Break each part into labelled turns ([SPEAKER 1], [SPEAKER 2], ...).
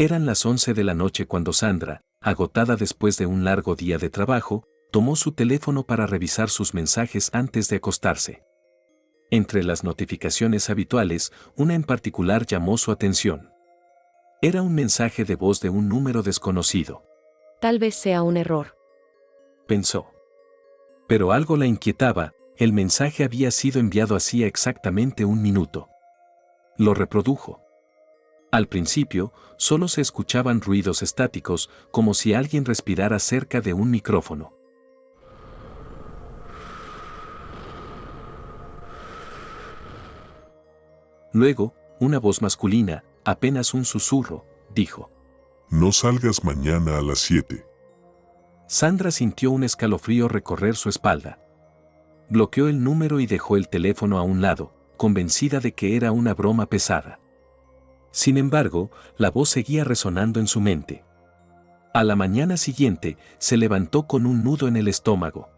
[SPEAKER 1] Eran las 11 de la noche cuando Sandra, agotada después de un largo día de trabajo, tomó su teléfono para revisar sus mensajes antes de acostarse. Entre las notificaciones habituales, una en particular llamó su atención. Era un mensaje de voz de un número desconocido.
[SPEAKER 2] Tal vez sea un error,
[SPEAKER 1] Pensó. Pero algo la inquietaba, el mensaje había sido enviado hacía exactamente un minuto. Lo reprodujo. Al principio, solo se escuchaban ruidos estáticos, como si alguien respirara cerca de un micrófono. Luego, una voz masculina, apenas un susurro, dijo:
[SPEAKER 3] No salgas mañana a las 7.
[SPEAKER 1] Sandra sintió un escalofrío recorrer su espalda. Bloqueó el número y dejó el teléfono a un lado, convencida de que era una broma pesada. Sin embargo, la voz seguía resonando en su mente. A la mañana siguiente, se levantó con un nudo en el estómago.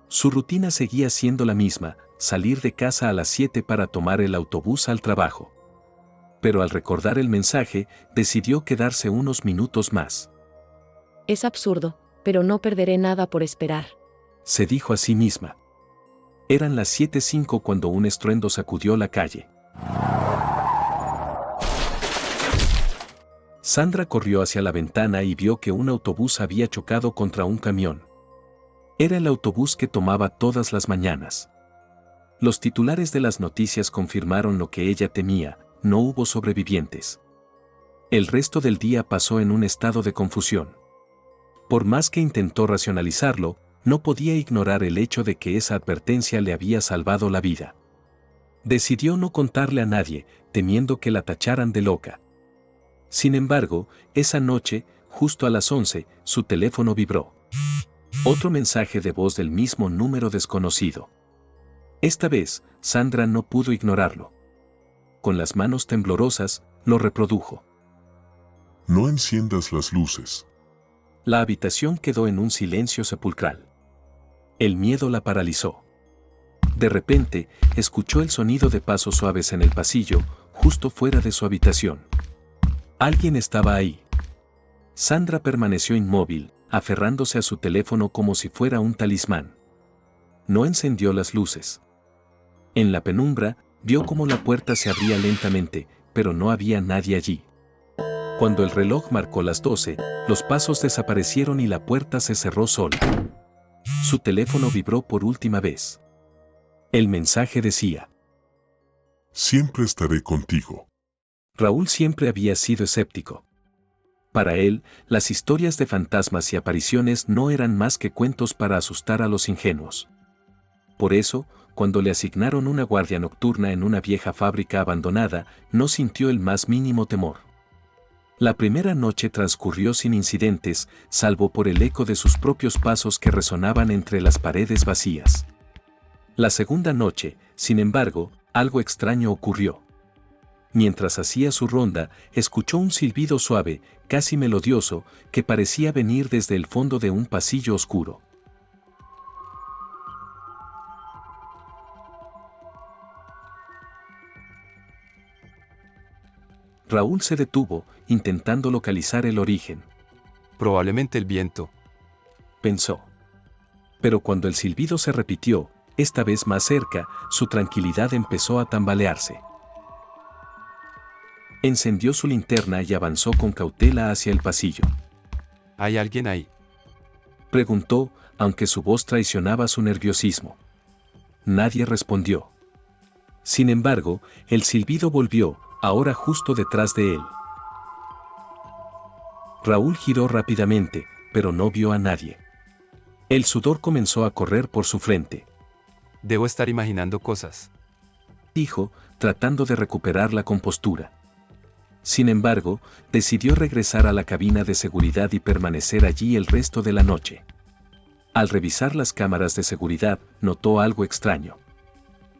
[SPEAKER 1] Su rutina seguía siendo la misma, salir de casa a las 7 para tomar el autobús al trabajo. Pero al recordar el mensaje, decidió quedarse unos minutos más.
[SPEAKER 2] es absurdo, pero no perderé nada por esperar.
[SPEAKER 1] Se dijo a sí misma. Eran las 7:05 cuando un estruendo sacudió la calle. Sandra corrió hacia la ventana y vio que un autobús había chocado contra un camión. Era el autobús que tomaba todas las mañanas. Los titulares de las noticias confirmaron lo que ella temía: no hubo sobrevivientes. El resto del día pasó en un estado de confusión. Por más que intentó racionalizarlo, no podía ignorar el hecho de que esa advertencia le había salvado la vida. Decidió no contarle a nadie, temiendo que la tacharan de loca. Sin embargo, esa noche, justo a las 11, su teléfono vibró. Otro mensaje de voz del mismo número desconocido. Esta vez, Sandra no pudo ignorarlo. Con las manos temblorosas, lo reprodujo.
[SPEAKER 3] No enciendas las luces.
[SPEAKER 1] La habitación quedó en un silencio sepulcral. El miedo la paralizó. De repente, escuchó el sonido de pasos suaves en el pasillo, justo fuera de su habitación. Alguien estaba ahí. Sandra permaneció inmóvil, aferrándose a su teléfono como si fuera un talismán. No encendió las luces. En la penumbra, vio cómo la puerta se abría lentamente, pero no había nadie allí. Cuando el reloj marcó las 12, los pasos desaparecieron y la puerta se cerró sola. Su teléfono vibró por última vez. El mensaje decía:
[SPEAKER 3] Siempre estaré contigo.
[SPEAKER 1] Raúl siempre había sido escéptico. Para él, las historias de fantasmas y apariciones no eran más que cuentos para asustar a los ingenuos. Por eso, cuando le asignaron una guardia nocturna en una vieja fábrica abandonada, no sintió el más mínimo temor. La primera noche transcurrió sin incidentes, salvo por el eco de sus propios pasos que resonaban entre las paredes vacías. La segunda noche, sin embargo, algo extraño ocurrió. Mientras hacía su ronda, escuchó un silbido suave, casi melodioso, que parecía venir desde el fondo de un pasillo oscuro. Raúl se detuvo, intentando localizar el origen.
[SPEAKER 4] Probablemente el viento.
[SPEAKER 1] Pensó. Pero cuando el silbido se repitió, esta vez más cerca, su tranquilidad empezó a tambalearse. Encendió su linterna y avanzó con cautela hacia el pasillo.
[SPEAKER 4] ¿Hay alguien ahí?
[SPEAKER 1] Preguntó, aunque su voz traicionaba su nerviosismo. Nadie respondió. Sin embargo, el silbido volvió, ahora justo detrás de él. Raúl giró rápidamente, pero no vio a nadie. El sudor comenzó a correr por su frente.
[SPEAKER 4] Debo estar imaginando cosas.
[SPEAKER 1] Dijo, tratando de recuperar la compostura. Sin embargo, decidió regresar a la cabina de seguridad y permanecer allí el resto de la noche. Al revisar las cámaras de seguridad, notó algo extraño.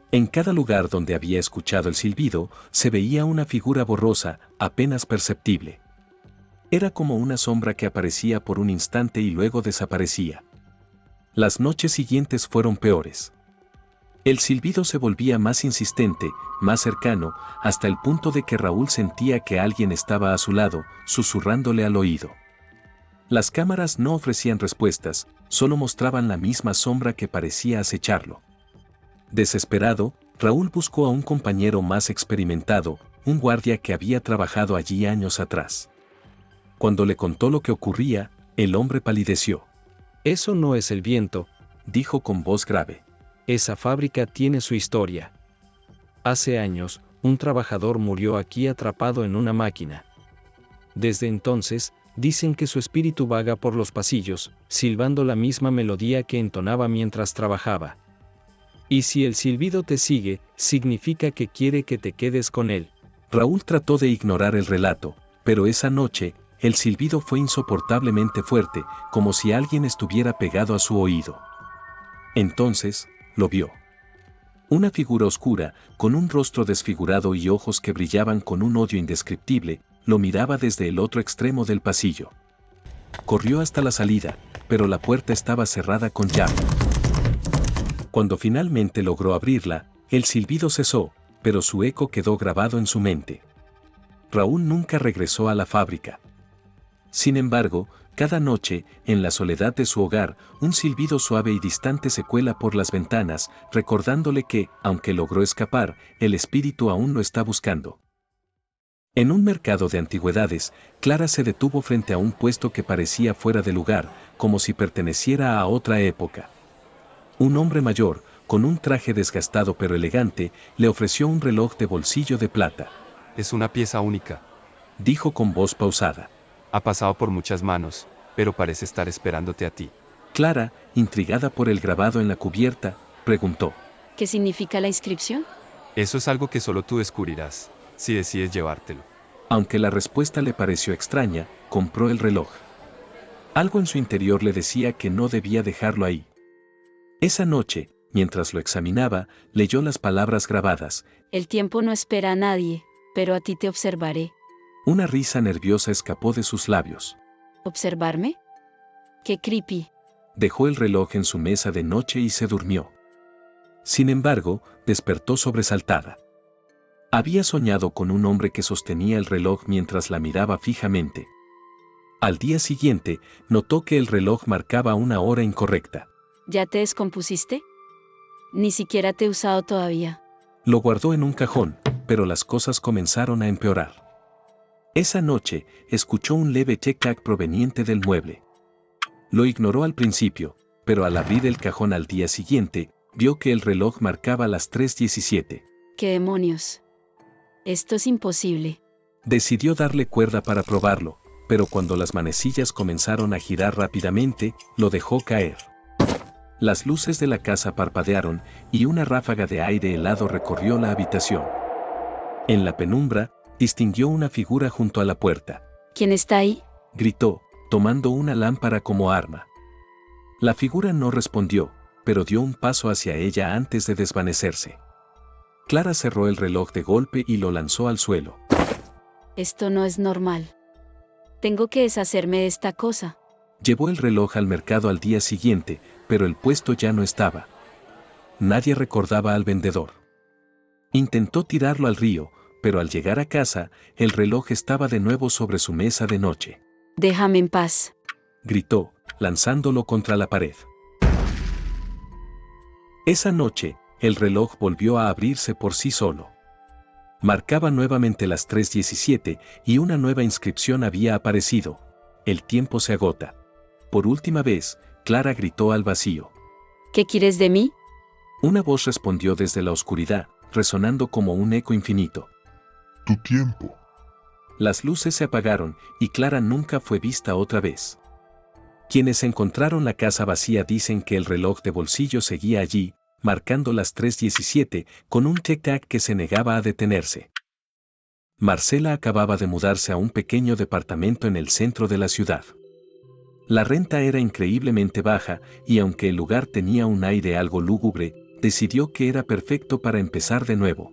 [SPEAKER 1] En cada lugar donde había escuchado el silbido, se veía una figura borrosa, apenas perceptible. Era como una sombra que aparecía por un instante y luego desaparecía. Las noches siguientes fueron peores. El silbido se volvía más insistente, más cercano, hasta el punto de que Raúl sentía que alguien estaba a su lado, susurrándole al oído. Las cámaras no ofrecían respuestas, solo mostraban la misma sombra que parecía acecharlo. Desesperado, Raúl buscó a un compañero más experimentado, un guardia que había trabajado allí años atrás. Cuando le contó lo que ocurría, el hombre palideció.
[SPEAKER 5] Eso no es el viento,
[SPEAKER 1] Dijo con voz grave.
[SPEAKER 5] esa fábrica tiene su historia. Hace años, un trabajador murió aquí atrapado en una máquina. Desde entonces, dicen que su espíritu vaga por los pasillos, silbando la misma melodía que entonaba mientras trabajaba. Y si el silbido te sigue, significa que quiere que te quedes con él.
[SPEAKER 1] Raúl trató de ignorar el relato, pero esa noche, el silbido fue insoportablemente fuerte, como si alguien estuviera pegado a su oído. Entonces, lo vio. Una figura oscura, con un rostro desfigurado y ojos que brillaban con un odio indescriptible, lo miraba desde el otro extremo del pasillo. Corrió hasta la salida, pero la puerta estaba cerrada con llave. Cuando finalmente logró abrirla, el silbido cesó, pero su eco quedó grabado en su mente. Raúl nunca regresó a la fábrica. Sin embargo, cada noche, en la soledad de su hogar, un silbido suave y distante se cuela por las ventanas, recordándole que, aunque logró escapar, el espíritu aún lo está buscando. En un mercado de antigüedades, Clara se detuvo frente a un puesto que parecía fuera de lugar, como si perteneciera a otra época. Un hombre mayor, con un traje desgastado pero elegante, le ofreció un reloj de bolsillo de plata.
[SPEAKER 4] Es una pieza única.
[SPEAKER 1] Dijo con voz pausada.
[SPEAKER 4] Ha pasado por muchas manos, pero parece estar esperándote a ti.
[SPEAKER 1] Clara, intrigada por el grabado en la cubierta, preguntó.
[SPEAKER 2] ¿Qué significa la inscripción?
[SPEAKER 4] Eso es algo que solo tú descubrirás, si decides llevártelo.
[SPEAKER 1] Aunque la respuesta le pareció extraña, compró el reloj. Algo en su interior le decía que no debía dejarlo ahí. Esa noche, mientras lo examinaba, leyó las palabras grabadas.
[SPEAKER 2] El tiempo no espera a nadie, pero a ti te observaré.
[SPEAKER 1] Una risa nerviosa escapó de sus labios.
[SPEAKER 2] ¿Observarme? ¡Qué creepy!
[SPEAKER 1] Dejó el reloj en su mesa de noche y se durmió. Sin embargo, despertó sobresaltada. Había soñado con un hombre que sostenía el reloj mientras la miraba fijamente. Al día siguiente, notó que el reloj marcaba una hora incorrecta.
[SPEAKER 2] ¿Ya te descompusiste? Ni siquiera te he usado todavía.
[SPEAKER 1] Lo guardó en un cajón, pero las cosas comenzaron a empeorar. Esa noche, escuchó un leve tic-tac proveniente del mueble. Lo ignoró al principio, pero al abrir el cajón al día siguiente, vio que el reloj marcaba las 3:17.
[SPEAKER 2] ¡Qué demonios! Esto es imposible.
[SPEAKER 1] Decidió darle cuerda para probarlo, pero cuando las manecillas comenzaron a girar rápidamente, lo dejó caer. Las luces de la casa parpadearon y una ráfaga de aire helado recorrió la habitación. En la penumbra, distinguió una figura junto a la puerta.
[SPEAKER 2] ¿Quién está ahí?
[SPEAKER 1] Gritó, tomando una lámpara como arma. La figura no respondió, pero dio un paso hacia ella antes de desvanecerse. Clara cerró el reloj de golpe y lo lanzó al suelo.
[SPEAKER 2] Esto no es normal. Tengo que deshacerme de esta cosa.
[SPEAKER 1] Llevó el reloj al mercado al día siguiente, pero el puesto ya no estaba. Nadie recordaba al vendedor. Intentó tirarlo al río, pero al llegar a casa, el reloj estaba de nuevo sobre su mesa de noche.
[SPEAKER 2] Déjame en paz.
[SPEAKER 1] Gritó, lanzándolo contra la pared. Esa noche, el reloj volvió a abrirse por sí solo. Marcaba nuevamente las 3:17 y una nueva inscripción había aparecido. El tiempo se agota. Por última vez, Clara gritó al vacío.
[SPEAKER 2] ¿Qué quieres de mí?
[SPEAKER 1] Una voz respondió desde la oscuridad, resonando como un eco infinito.
[SPEAKER 3] Tu tiempo.
[SPEAKER 1] Las luces se apagaron y Clara nunca fue vista otra vez. Quienes encontraron la casa vacía dicen que el reloj de bolsillo seguía allí, marcando las 3:17, con un tic-tac que se negaba a detenerse. Marcela acababa de mudarse a un pequeño departamento en el centro de la ciudad. La renta era increíblemente baja y aunque el lugar tenía un aire algo lúgubre, decidió que era perfecto para empezar de nuevo.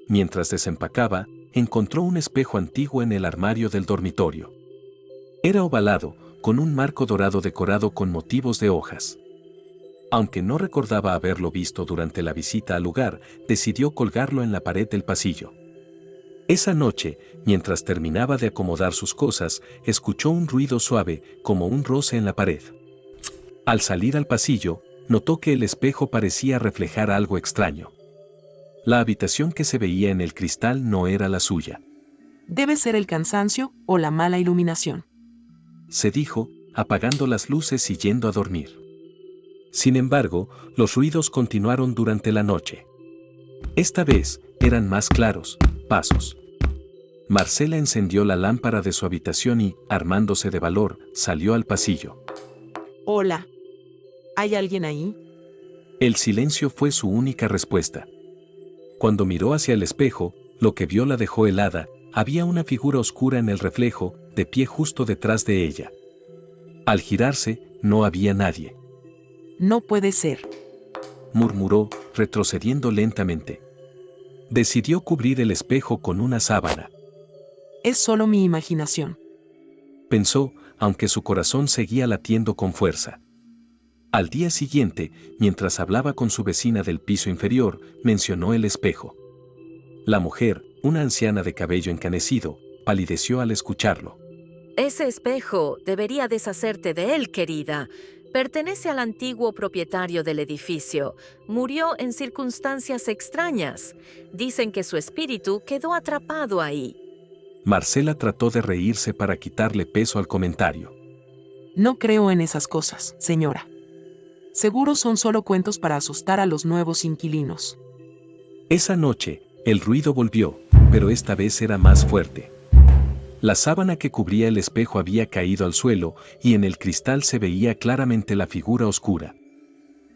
[SPEAKER 1] Mientras desempacaba, encontró un espejo antiguo en el armario del dormitorio. Era ovalado, con un marco dorado decorado con motivos de hojas. Aunque no recordaba haberlo visto durante la visita al lugar, decidió colgarlo en la pared del pasillo. Esa noche, mientras terminaba de acomodar sus cosas, escuchó un ruido suave, como un roce en la pared. Al salir al pasillo, notó que el espejo parecía reflejar algo extraño. La habitación que se veía en el cristal no era la suya.
[SPEAKER 6] Debe ser el cansancio o la mala iluminación,
[SPEAKER 1] Se dijo, apagando las luces y yendo a dormir. Sin embargo, los ruidos continuaron durante la noche. Esta vez, eran más claros, pasos. Marcela encendió la lámpara de su habitación y, armándose de valor, salió al pasillo.
[SPEAKER 6] Hola. ¿Hay alguien ahí?
[SPEAKER 1] El silencio fue su única respuesta. Cuando miró hacia el espejo, lo que vio la dejó helada. Había una figura oscura en el reflejo, de pie justo detrás de ella. Al girarse, no había nadie.
[SPEAKER 6] No puede ser.
[SPEAKER 1] Murmuró, retrocediendo lentamente. Decidió cubrir el espejo con una sábana.
[SPEAKER 6] Es solo mi imaginación.
[SPEAKER 1] Pensó, aunque su corazón seguía latiendo con fuerza. Al día siguiente, mientras hablaba con su vecina del piso inferior, mencionó el espejo. La mujer, una anciana de cabello encanecido, palideció al escucharlo.
[SPEAKER 7] Ese espejo, debería deshacerte de él, querida. Pertenece al antiguo propietario del edificio. Murió en circunstancias extrañas. Dicen que su espíritu quedó atrapado ahí.
[SPEAKER 1] Marcela trató de reírse para quitarle peso al comentario.
[SPEAKER 6] No creo en esas cosas, señora. Seguro son solo cuentos para asustar a los nuevos inquilinos.
[SPEAKER 1] Esa noche, el ruido volvió, pero esta vez era más fuerte. La sábana que cubría el espejo había caído al suelo y en el cristal se veía claramente la figura oscura.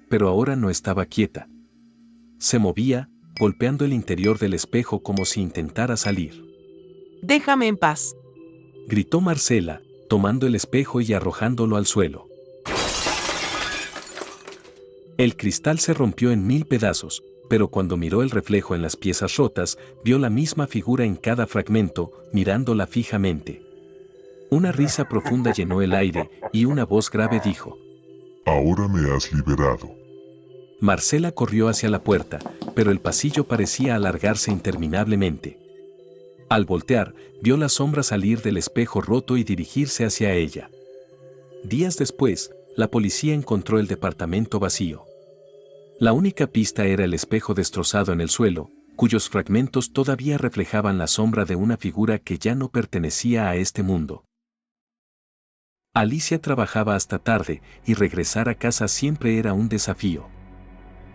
[SPEAKER 1] Pero ahora no estaba quieta. Se movía, golpeando el interior del espejo como si intentara salir.
[SPEAKER 6] Déjame en paz.
[SPEAKER 1] Gritó Marcela, tomando el espejo y arrojándolo al suelo. El cristal se rompió en 1000 pedazos, pero cuando miró el reflejo en las piezas rotas, vio la misma figura en cada fragmento, mirándola fijamente. Una risa profunda llenó el aire, y una voz grave dijo:
[SPEAKER 3] Ahora me has liberado.
[SPEAKER 1] Marcela corrió hacia la puerta, pero el pasillo parecía alargarse interminablemente. Al voltear, vio la sombra salir del espejo roto y dirigirse hacia ella. Días después, la policía encontró el departamento vacío. La única pista era el espejo destrozado en el suelo, cuyos fragmentos todavía reflejaban la sombra de una figura que ya no pertenecía a este mundo. Alicia trabajaba hasta tarde, y regresar a casa siempre era un desafío.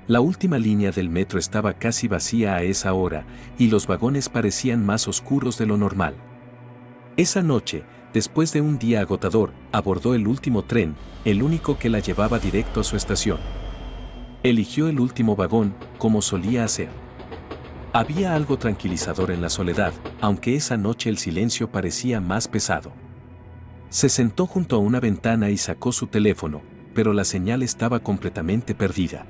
[SPEAKER 1] La última línea del metro estaba casi vacía a esa hora, y los vagones parecían más oscuros de lo normal. Esa noche, después de un día agotador, abordó el último tren, el único que la llevaba directo a su estación. Eligió el último vagón, como solía hacer. Había algo tranquilizador en la soledad, aunque esa noche el silencio parecía más pesado. Se sentó junto a una ventana y sacó su teléfono, pero la señal estaba completamente perdida.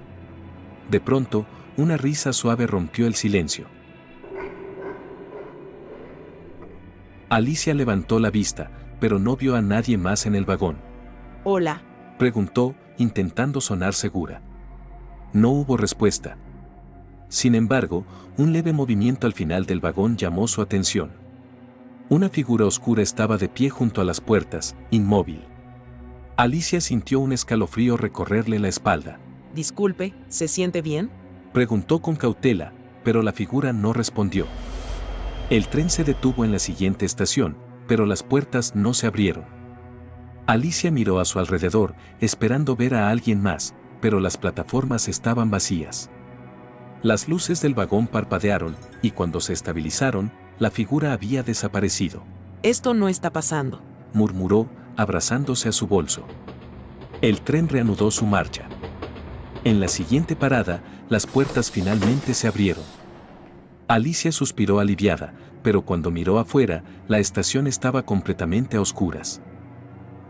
[SPEAKER 1] De pronto, una risa suave rompió el silencio. Alicia levantó la vista, pero no vio a nadie más en el vagón.
[SPEAKER 6] Hola.
[SPEAKER 1] Preguntó, intentando sonar segura. No hubo respuesta. Sin embargo, un leve movimiento al final del vagón llamó su atención. Una figura oscura estaba de pie junto a las puertas, inmóvil. Alicia sintió un escalofrío recorrerle la espalda.
[SPEAKER 6] Disculpe, ¿se siente bien?
[SPEAKER 1] Preguntó con cautela, pero la figura no respondió. El tren se detuvo en la siguiente estación, pero las puertas no se abrieron. Alicia miró a su alrededor, esperando ver a alguien más, pero las plataformas estaban vacías. Las luces del vagón parpadearon, y cuando se estabilizaron, la figura había desaparecido.
[SPEAKER 6] Esto no está pasando,
[SPEAKER 1] murmuró, abrazándose a su bolso. El tren reanudó su marcha. En la siguiente parada, las puertas finalmente se abrieron. Alicia suspiró aliviada, pero cuando miró afuera, la estación estaba completamente a oscuras.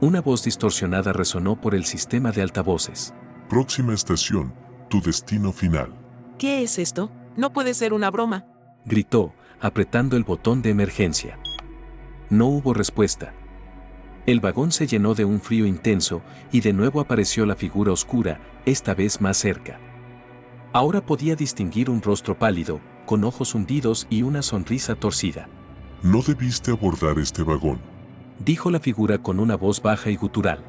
[SPEAKER 1] Una voz distorsionada resonó por el sistema de altavoces.
[SPEAKER 3] Próxima estación, tu destino final.
[SPEAKER 6] ¿Qué es esto? No puede ser una broma.
[SPEAKER 1] Gritó, apretando el botón de emergencia. No hubo respuesta. El vagón se llenó de un frío intenso, y de nuevo apareció la figura oscura, esta vez más cerca. Ahora podía distinguir un rostro pálido, con ojos hundidos y una sonrisa torcida.
[SPEAKER 3] No debiste abordar este vagón.
[SPEAKER 1] Dijo la figura con una voz baja y gutural.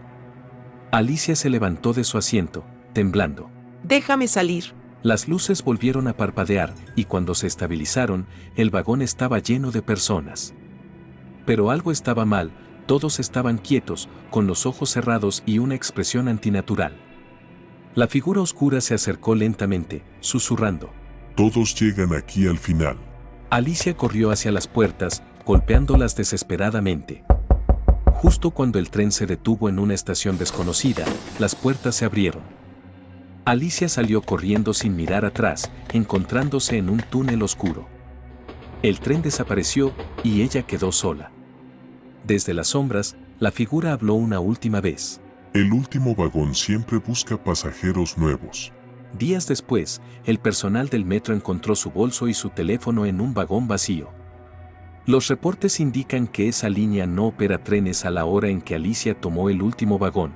[SPEAKER 1] Alicia se levantó de su asiento, temblando.
[SPEAKER 6] Déjame salir.
[SPEAKER 1] Las luces volvieron a parpadear, y cuando se estabilizaron, el vagón estaba lleno de personas. Pero algo estaba mal, todos estaban quietos, con los ojos cerrados y una expresión antinatural. La figura oscura se acercó lentamente, susurrando.
[SPEAKER 3] Todos llegan aquí al final.
[SPEAKER 1] Alicia corrió hacia las puertas, golpeándolas desesperadamente. Justo cuando el tren se detuvo en una estación desconocida, las puertas se abrieron. Alicia salió corriendo sin mirar atrás, encontrándose en un túnel oscuro. El tren desapareció, y ella quedó sola. Desde las sombras, la figura habló una última vez.
[SPEAKER 3] El último vagón siempre busca pasajeros nuevos.
[SPEAKER 1] Días después, el personal del metro encontró su bolso y su teléfono en un vagón vacío. Los reportes indican que esa línea no opera trenes a la hora en que Alicia tomó el último vagón.